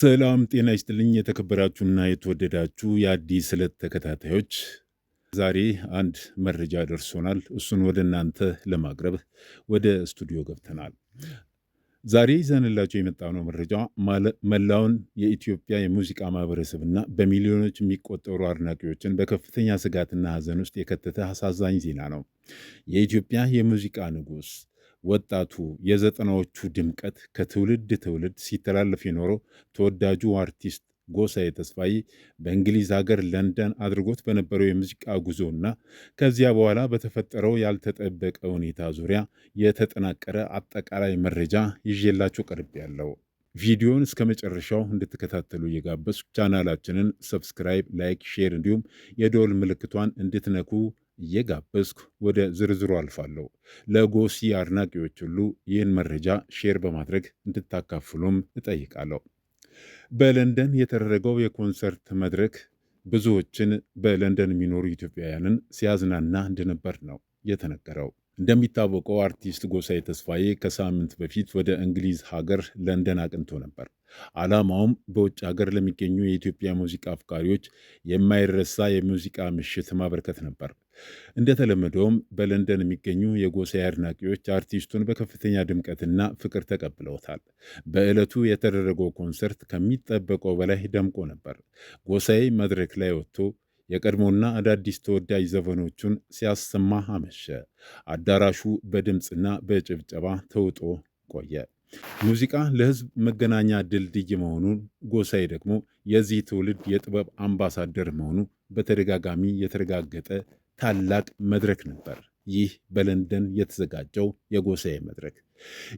ሰላም ጤና ይስጥልኝ የተከበራችሁና የተወደዳችሁ የአዲስ ዕለት ተከታታዮች፣ ዛሬ አንድ መረጃ ደርሶናል። እሱን ወደ እናንተ ለማቅረብ ወደ ስቱዲዮ ገብተናል። ዛሬ ይዘንላቸው የመጣነው መረጃ መላውን የኢትዮጵያ የሙዚቃ ማህበረሰብና በሚሊዮኖች የሚቆጠሩ አድናቂዎችን በከፍተኛ ስጋትና ሐዘን ውስጥ የከተተ አሳዛኝ ዜና ነው። የኢትዮጵያ የሙዚቃ ንጉሥ ወጣቱ የዘጠናዎቹ ድምቀት ከትውልድ ትውልድ ሲተላለፍ የኖረው ተወዳጁ አርቲስት ጎሳዬ ተስፋዬ በእንግሊዝ ሀገር ለንደን አድርጎት በነበረው የሙዚቃ ጉዞና ከዚያ በኋላ በተፈጠረው ያልተጠበቀ ሁኔታ ዙሪያ የተጠናቀረ አጠቃላይ መረጃ ይዤላችሁ ቀርቤያለሁ። ቪዲዮን እስከ መጨረሻው እንድትከታተሉ እየጋበዝኩ ቻናላችንን ሰብስክራይብ፣ ላይክ፣ ሼር እንዲሁም የደወል ምልክቷን እንድትነኩ እየጋበዝኩ ወደ ዝርዝሩ አልፋለሁ። ለጎሲ አድናቂዎች ሁሉ ይህን መረጃ ሼር በማድረግ እንድታካፍሉም እጠይቃለሁ። በለንደን የተደረገው የኮንሰርት መድረክ ብዙዎችን በለንደን የሚኖሩ ኢትዮጵያውያንን ሲያዝናና እንደነበር ነው የተነገረው። እንደሚታወቀው አርቲስት ጎሳዬ ተስፋዬ ከሳምንት በፊት ወደ እንግሊዝ ሀገር ለንደን አቅንቶ ነበር። ዓላማውም በውጭ ሀገር ለሚገኙ የኢትዮጵያ ሙዚቃ አፍቃሪዎች የማይረሳ የሙዚቃ ምሽት ማበርከት ነበር። እንደተለመደውም በለንደን የሚገኙ የጎሳዬ አድናቂዎች አርቲስቱን በከፍተኛ ድምቀትና ፍቅር ተቀብለውታል። በዕለቱ የተደረገው ኮንሰርት ከሚጠበቀው በላይ ደምቆ ነበር። ጎሳዬ መድረክ ላይ ወጥቶ የቀድሞና አዳዲስ ተወዳጅ ዘፈኖቹን ሲያሰማ አመሸ። አዳራሹ በድምፅና በጭብጨባ ተውጦ ቆየ። ሙዚቃ ለሕዝብ መገናኛ ድልድይ መሆኑን፣ ጎሳዬ ደግሞ የዚህ ትውልድ የጥበብ አምባሳደር መሆኑ በተደጋጋሚ የተረጋገጠ ታላቅ መድረክ ነበር ይህ በለንደን የተዘጋጀው የጎሳዬ መድረክ።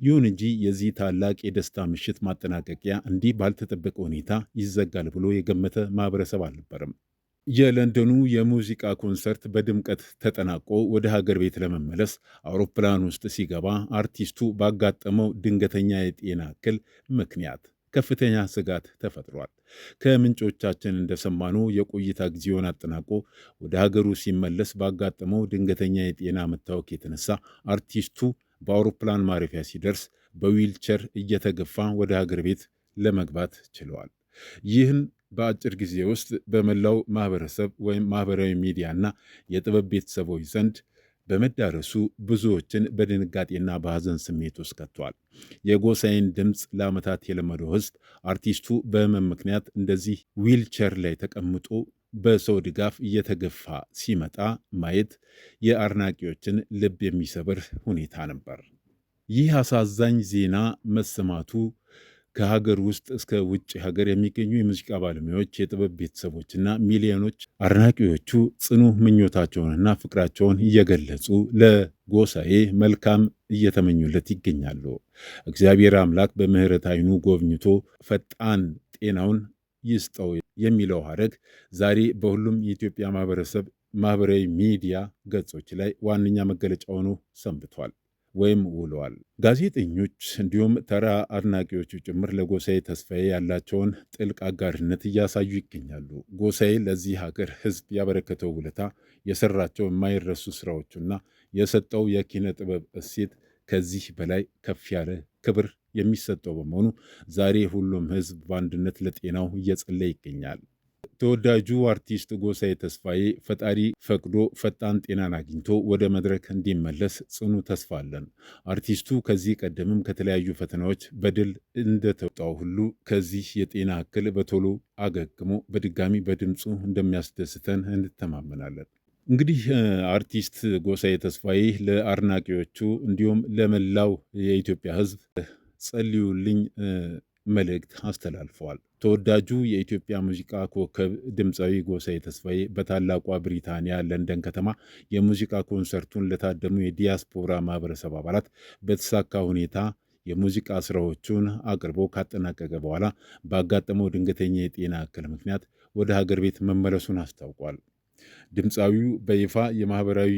ይሁን እንጂ የዚህ ታላቅ የደስታ ምሽት ማጠናቀቂያ እንዲህ ባልተጠበቀ ሁኔታ ይዘጋል ብሎ የገመተ ማህበረሰብ አልነበረም። የለንደኑ የሙዚቃ ኮንሰርት በድምቀት ተጠናቆ ወደ ሀገር ቤት ለመመለስ አውሮፕላን ውስጥ ሲገባ አርቲስቱ ባጋጠመው ድንገተኛ የጤና እክል ምክንያት ከፍተኛ ስጋት ተፈጥሯል። ከምንጮቻችን እንደሰማነው የቆይታ ጊዜውን አጠናቆ ወደ ሀገሩ ሲመለስ ባጋጠመው ድንገተኛ የጤና መታወክ የተነሳ አርቲስቱ በአውሮፕላን ማረፊያ ሲደርስ በዊልቸር እየተገፋ ወደ ሀገር ቤት ለመግባት ችለዋል። ይህን በአጭር ጊዜ ውስጥ በመላው ማህበረሰብ ወይም ማህበራዊ ሚዲያና የጥበብ ቤተሰቦች ዘንድ በመዳረሱ ብዙዎችን በድንጋጤና በሐዘን ስሜት ውስጥ ከቷል። የጎሳዬን ድምፅ ለዓመታት የለመደው ሕዝብ አርቲስቱ በህመም ምክንያት እንደዚህ ዊልቸር ላይ ተቀምጦ በሰው ድጋፍ እየተገፋ ሲመጣ ማየት የአድናቂዎችን ልብ የሚሰብር ሁኔታ ነበር። ይህ አሳዛኝ ዜና መሰማቱ ከሀገር ውስጥ እስከ ውጭ ሀገር የሚገኙ የሙዚቃ ባለሙያዎች፣ የጥበብ ቤተሰቦችና ሚሊዮኖች አድናቂዎቹ ጽኑ ምኞታቸውንና ፍቅራቸውን እየገለጹ ለጎሳዬ መልካም እየተመኙለት ይገኛሉ። እግዚአብሔር አምላክ በምሕረት ዓይኑ ጎብኝቶ ፈጣን ጤናውን ይስጠው የሚለው ሐረግ ዛሬ በሁሉም የኢትዮጵያ ማህበረሰብ ማህበራዊ ሚዲያ ገጾች ላይ ዋነኛ መገለጫ ሆኖ ሰንብቷል ወይም ውለዋል። ጋዜጠኞች እንዲሁም ተራ አድናቂዎቹ ጭምር ለጎሳዬ ተስፋዬ ያላቸውን ጥልቅ አጋርነት እያሳዩ ይገኛሉ። ጎሳዬ ለዚህ ሀገር ሕዝብ ያበረከተው ውለታ፣ የሰራቸው የማይረሱ ስራዎቹና የሰጠው የኪነ ጥበብ እሴት ከዚህ በላይ ከፍ ያለ ክብር የሚሰጠው በመሆኑ ዛሬ ሁሉም ሕዝብ በአንድነት ለጤናው እየጸለየ ይገኛል። ተወዳጁ አርቲስት ጎሳዬ ተስፋዬ ፈጣሪ ፈቅዶ ፈጣን ጤናን አግኝቶ ወደ መድረክ እንዲመለስ ጽኑ ተስፋ አለን። አርቲስቱ ከዚህ ቀደምም ከተለያዩ ፈተናዎች በድል እንደተወጣው ሁሉ ከዚህ የጤና እክል በቶሎ አገግሞ በድጋሚ በድምፁ እንደሚያስደስተን እንተማመናለን። እንግዲህ አርቲስት ጎሳዬ ተስፋዬ ለአድናቂዎቹ እንዲሁም ለመላው የኢትዮጵያ ሕዝብ ጸልዩልኝ መልእክት አስተላልፈዋል። ተወዳጁ የኢትዮጵያ ሙዚቃ ኮከብ ድምፃዊ ጎሳዬ ተስፋዬ በታላቋ ብሪታንያ ለንደን ከተማ የሙዚቃ ኮንሰርቱን ለታደሙ የዲያስፖራ ማህበረሰብ አባላት በተሳካ ሁኔታ የሙዚቃ ስራዎቹን አቅርቦ ካጠናቀቀ በኋላ ባጋጠመው ድንገተኛ የጤና እክል ምክንያት ወደ ሀገር ቤት መመለሱን አስታውቋል። ድምፃዊው በይፋ የማህበራዊ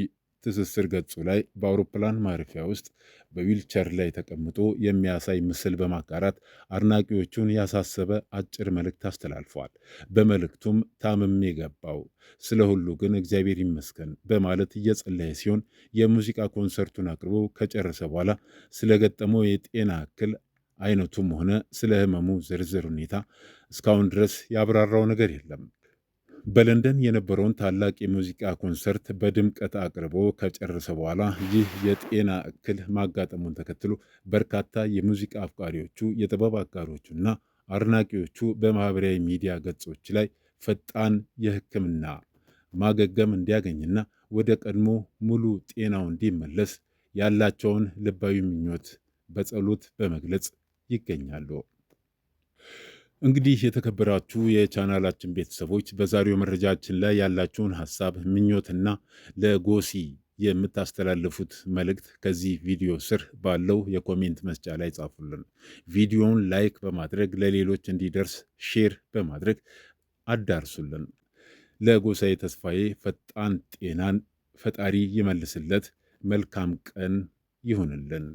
ትስስር ገጹ ላይ በአውሮፕላን ማረፊያ ውስጥ በዊልቸር ላይ ተቀምጦ የሚያሳይ ምስል በማጋራት አድናቂዎቹን ያሳሰበ አጭር መልእክት አስተላልፏል። በመልእክቱም ታምሜ ገባው፣ ስለ ሁሉ ግን እግዚአብሔር ይመስገን በማለት እየጸለየ ሲሆን የሙዚቃ ኮንሰርቱን አቅርቦ ከጨረሰ በኋላ ስለገጠመው የጤና እክል አይነቱም ሆነ ስለ ህመሙ ዝርዝር ሁኔታ እስካሁን ድረስ ያብራራው ነገር የለም። በለንደን የነበረውን ታላቅ የሙዚቃ ኮንሰርት በድምቀት አቅርቦ ከጨረሰ በኋላ ይህ የጤና እክል ማጋጠሙን ተከትሎ በርካታ የሙዚቃ አፍቃሪዎቹ፣ የጥበብ አጋሮቹና አድናቂዎቹ በማህበራዊ ሚዲያ ገጾች ላይ ፈጣን የሕክምና ማገገም እንዲያገኝና ወደ ቀድሞ ሙሉ ጤናው እንዲመለስ ያላቸውን ልባዊ ምኞት በጸሎት በመግለጽ ይገኛሉ። እንግዲህ የተከበራችሁ የቻናላችን ቤተሰቦች በዛሬው መረጃችን ላይ ያላችሁን ሀሳብ፣ ምኞትና ለጎሲ የምታስተላልፉት መልእክት ከዚህ ቪዲዮ ስር ባለው የኮሜንት መስጫ ላይ ጻፉልን። ቪዲዮውን ላይክ በማድረግ ለሌሎች እንዲደርስ ሼር በማድረግ አዳርሱልን። ለጎሳዬ ተስፋዬ ፈጣን ጤናን ፈጣሪ ይመልስለት። መልካም ቀን ይሁንልን።